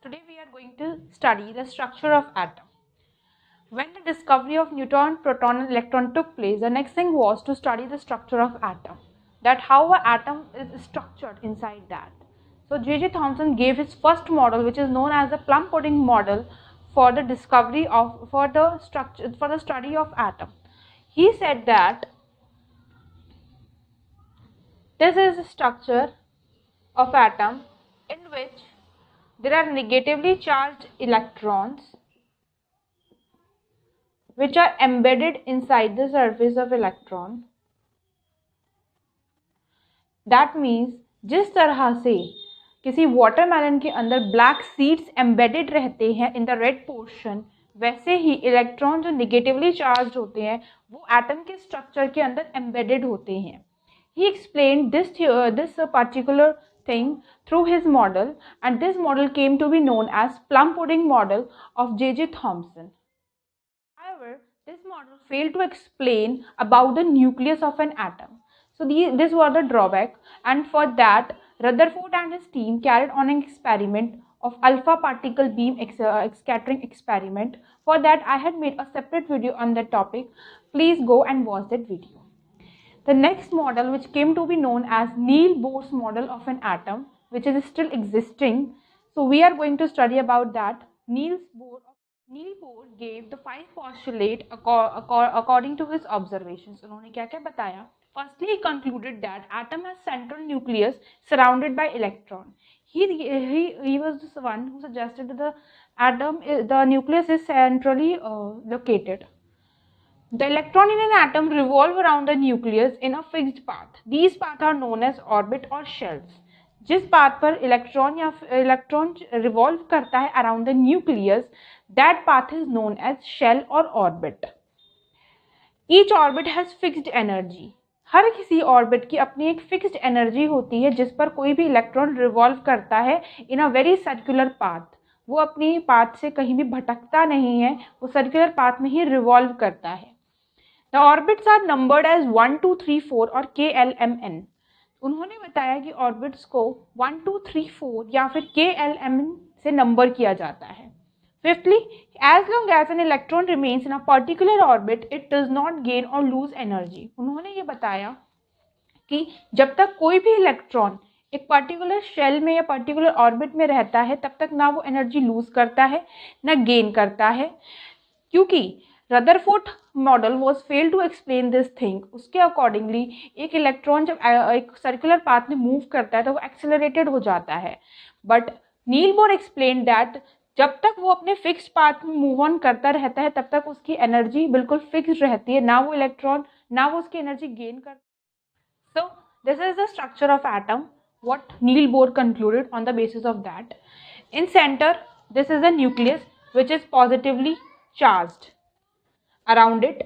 Today we are going to study the structure of atom. When the discovery of neutron, proton and electron took place, the next thing was to study the structure of atom. That how an atom is structured inside that. So J.J. Thomson gave his first model, which is known as the plum pudding model, for the discovery of for the study of atom. He said that this is the structure of atom in which there are negatively charged electrons which are embedded inside the surface of electron. That means जिस तरह से किसी watermelon के अंदर black seeds embedded रहते हैं in the red portion, वैसे ही electron जो नेगेटिवली चार्ज होते हैं वो एटम के स्ट्रक्चर के अंदर एम्बेडेड होते हैं. He explained this particular thing through his model, and this model came to be known as plum pudding model of J.J. Thomson. However, this model failed to explain about the nucleus of an atom. So these were the drawback, and for that Rutherford and his team carried on an experiment of alpha particle beam scattering experiment. For that I had made a separate video on that topic. Please go and watch that video. The next model, which came to be known as Niels Bohr's model of an atom, which is still existing. So we are going to study about that. Niels Bohr gave the 5 postulates according to his observations. उन्होंने क्या क्या बताया? Firstly, he concluded that atom has central nucleus surrounded by electron. He was the one who suggested that the nucleus is centrally located. The electron in an atom revolve around the nucleus in a fixed path. These paths are known as orbit or shells. जिस path पर electron revolve करता है around the nucleus, that path is known as shell or orbit. Each orbit has fixed energy. हर किसी orbit की अपनी एक fixed energy होती है जिस पर कोई भी इलेक्ट्रॉन रिवॉल्व करता है इन अ वेरी सर्कुलर पाथ. वो अपनी पाथ से कहीं भी भटकता नहीं है, वो सर्कुलर पाथ में ही रिवॉल्व करता है. The orbits are numbered as 1, 2, 3, 4 और KLMN. उन्होंने बताया कि ऑर्बिट्स को 1, 2, 3, 4 या फिर KLMN से नंबर किया जाता है. Fifthly, as long as an electron remains in a particular orbit, it does not gain or lose energy. उन्होंने ये बताया कि जब तक कोई भी इलेक्ट्रॉन एक पर्टिकुलर शेल में या पर्टिकुलर ऑर्बिट में रहता है तब तक ना वो एनर्जी लूज करता है ना गेन करता है, क्योंकि Rutherford model was fail to explain this thing. उसके अकॉर्डिंगली एक इलेक्ट्रॉन जब एक सर्कुलर पाथ में मूव करता है तो वो एक्सेलरेटेड हो जाता है. But Niels Bohr explain that जब तक वो अपने फिक्स्ड पाथ में मूव ऑन करता रहता है तब तक उसकी एनर्जी बिल्कुल फिक्स्ड रहती है, ना वो इलेक्ट्रॉन ना वो उसकी एनर्जी गेन करता. So this is the structure of atom, what Niels Bohr concluded on the basis of that. In centre this is the nucleus which is positively charged. Around it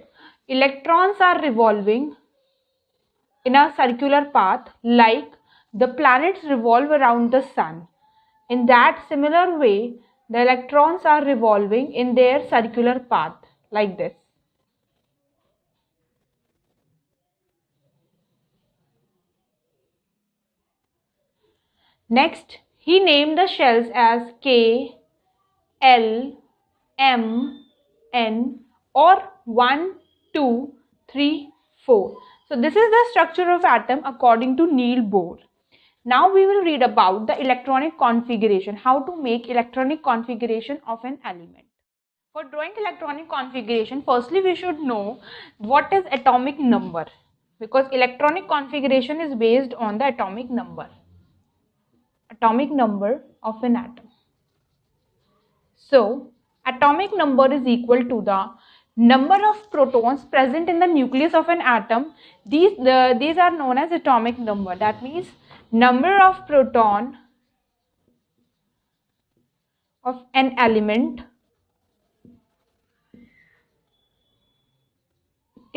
electrons are revolving in a circular path like the planets revolve around the sun. In that similar way, the electrons are revolving in their circular path like this. Next, he named the shells as K, L, M, N or 1, 2, 3, 4. So this is the structure of atom according to Niels Bohr. Now we will read about the electronic configuration, how to make electronic configuration of an element. For drawing electronic configuration, firstly we should know what is atomic number, because electronic configuration is based on the atomic number of an atom. So atomic number is equal to the number of protons present in the nucleus of an atom. These are known as atomic number. That means number of proton of an element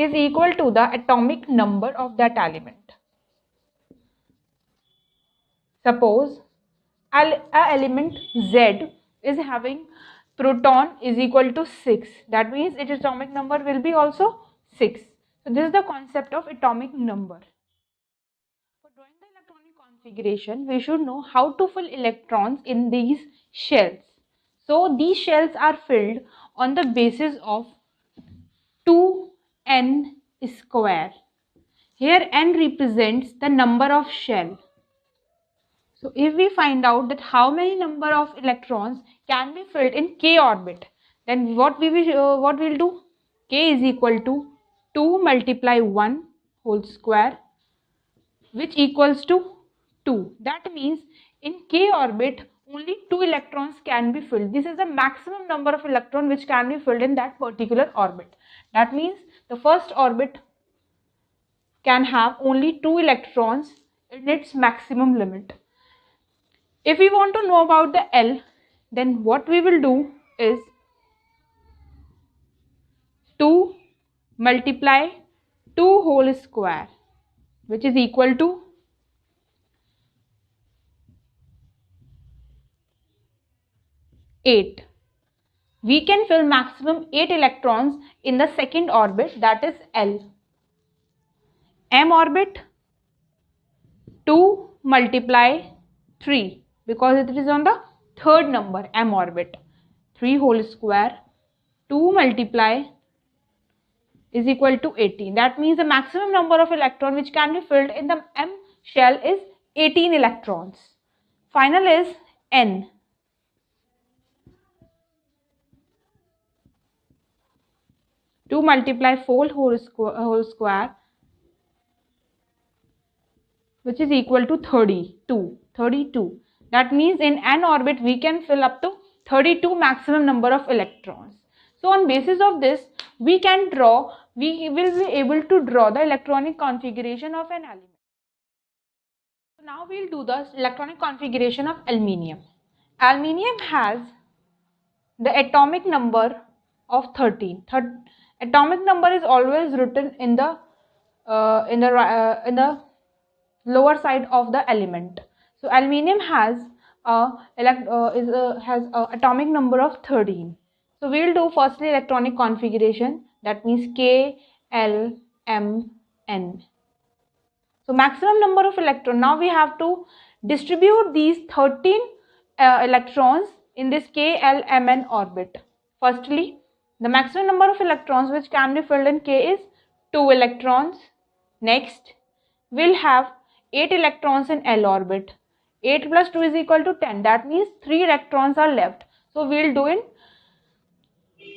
is equal to the atomic number of that element. Suppose a element Z is having proton is equal to 6. That means its atomic number will be also 6. So this is the concept of atomic number. For drawing the electronic configuration, we should know how to fill electrons in these shells. So these shells are filled on the basis of 2n square. Here n represents the number of shell. So if we find out that how many number of electrons can be filled in k orbit, then what we'll do? K is equal to 2 multiply 1 whole square, which equals to 2. That means in k orbit only 2 electrons can be filled. This is the maximum number of electrons which can be filled in that particular orbit. That means the first orbit can have only 2 electrons in its maximum limit. If we want to know about the L, then what we will do is 2 multiply 2 whole square, which is equal to 8. We can fill maximum 8 electrons in the second orbit, that is L. M orbit 2 multiply 3, because it is on the third number, M orbit. 3 whole square 2 multiply is equal to 18. That means the maximum number of electrons which can be filled in the M shell is 18 electrons. Final is N. 2 multiply 4 whole square, which is equal to 32. That means in N orbit we can fill up to 32 maximum number of electrons. So on basis of this we will be able to draw the electronic configuration of an element. So now we'll do the electronic configuration of aluminium. Aluminium has the atomic number of 13. Atomic number is always written in the lower side of the element. So aluminium has atomic number of 13. So we will do firstly electronic configuration, that means K, L, M, N. So maximum number of electrons. Now we have to distribute these 13 electrons in this K, L, M, N orbit. Firstly, the maximum number of electrons which can be filled in K is 2 electrons. Next, we'll have 8 electrons in L orbit. 8 plus 2 is equal to 10. That means 3 electrons are left. So we'll do in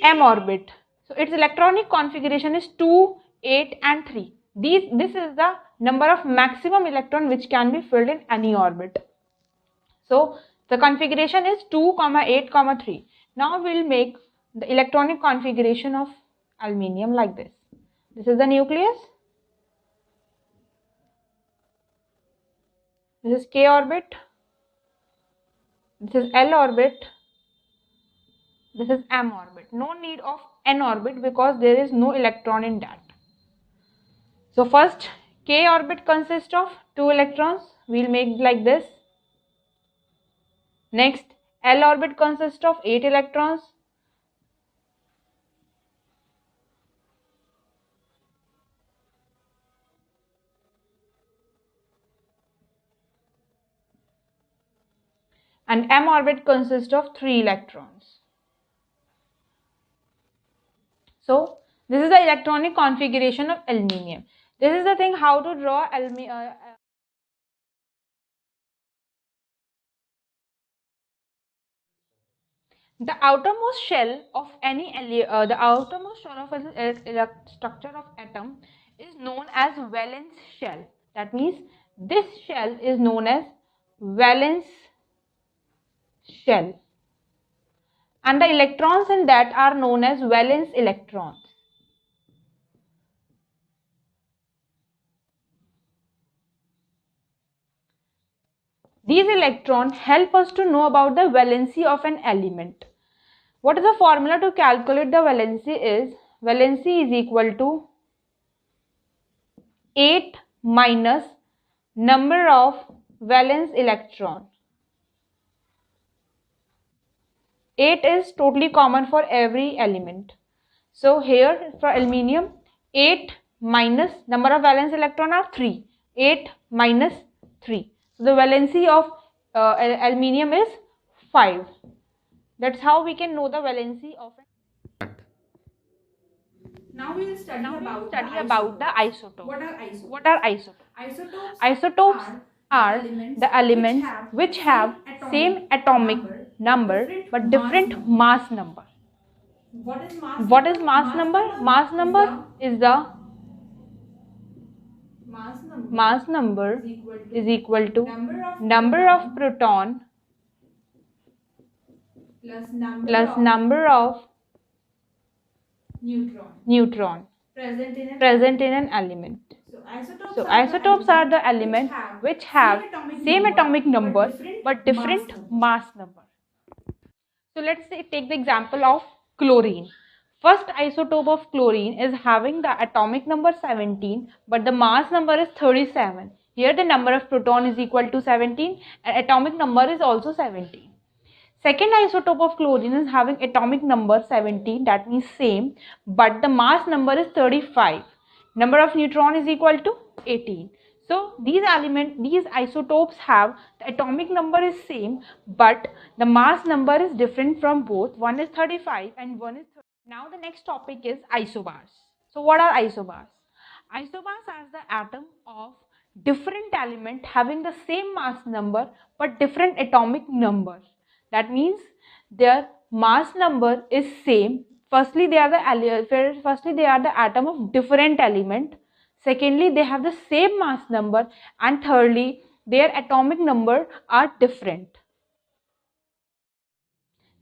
M orbit. So its electronic configuration is 2, 8 and 3. This is the number of maximum electron which can be filled in any orbit. So the configuration is 2, 8, 3. Now we'll make the electronic configuration of aluminium like this. This is the nucleus. This is K orbit. This is L orbit. This is M orbit. No need of N orbit because there is no electron in that. So first K orbit consists of 2 electrons. We'll make like this. Next L orbit consists of 8 electrons. And M orbit consists of 3 electrons. So this is the electronic configuration of aluminium. This is the thing how to draw the outermost shell of the outermost shell of a structure of atom is known as valence shell. That means this shell is known as valence shell, and the electrons in that are known as valence electrons. These electrons help us to know about the valency of an element. What is the formula to calculate the valency is? Valency is equal to 8 minus number of valence electron. 8 is totally common for every element. So here for aluminium, 8 minus number of valence electron are 3. 8 minus 3. So the valency of aluminium is 5. That's how we can know the valency of an. Now we will study Now we will about the study about the isotopes. isotopes. What are What are isotopes? isotopes? Isotopes Isotopes are the are elements the which elements have which same have atomic same atomic number but number different but mass different number. mass number. What is mass What number? is mass Mass number? number Mass is number the is the mass number is equal to number number of of proton plus number plus of number of neutron present in an present in an element. isotopes So are the isotopes are the which element have which have same atomic number but mass different number. mass number. So let's say take the example of chlorine. First isotope of chlorine is having the atomic number 17 but the mass number is 37. Here the number of proton is equal to 17 and atomic number is also 17. Second isotope of chlorine is having atomic number 17, that means same, but the mass number is 35. Number of neutron is equal to 18. So these isotopes have the atomic number is same, but the mass number is different from both. One is 35 and one is 30. Now the next topic is isobars. So what are isobars? Isobars are the atom of different element having the same mass number but different atomic number. That means their mass number is same. Firstly they are the atom of different element. Secondly they have the same mass number, and thirdly their atomic number are different.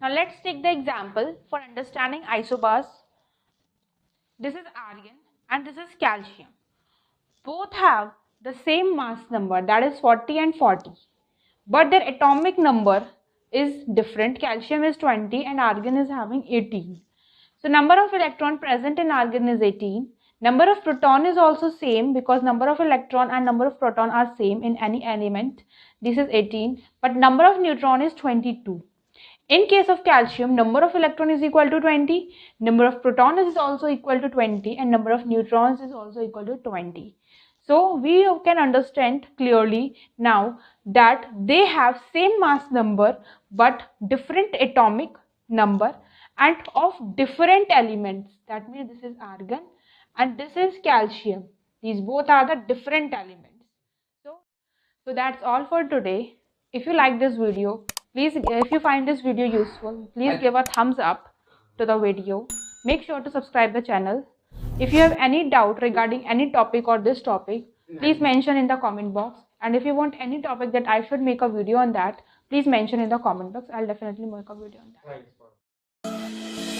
Now let's take the example for understanding isobars. This is argon and this is calcium. Both have the same mass number, that is 40 and 40, but their atomic number is different. Calcium is 20 and argon is having 18. So number of electron present in argon is 18. Number of proton is also same because number of electron and number of proton are same in any element. This is 18, but number of neutron is 22. In case of calcium, number of electron is equal to 20, number of protons is also equal to 20, and number of neutrons is also equal to 20. So we can understand clearly now that they have same mass number but different atomic number and of different elements. That means this is argon and this is calcium. These both are the different elements. So that's all for today. If you like this video, if you find this video useful, please give a thumbs up to the video. Make sure to subscribe the channel. If you have any doubt regarding any topic or this topic, please mention in the comment box. And if you want any topic that I should make a video on that, please mention in the comment box. I'll definitely make a video on that.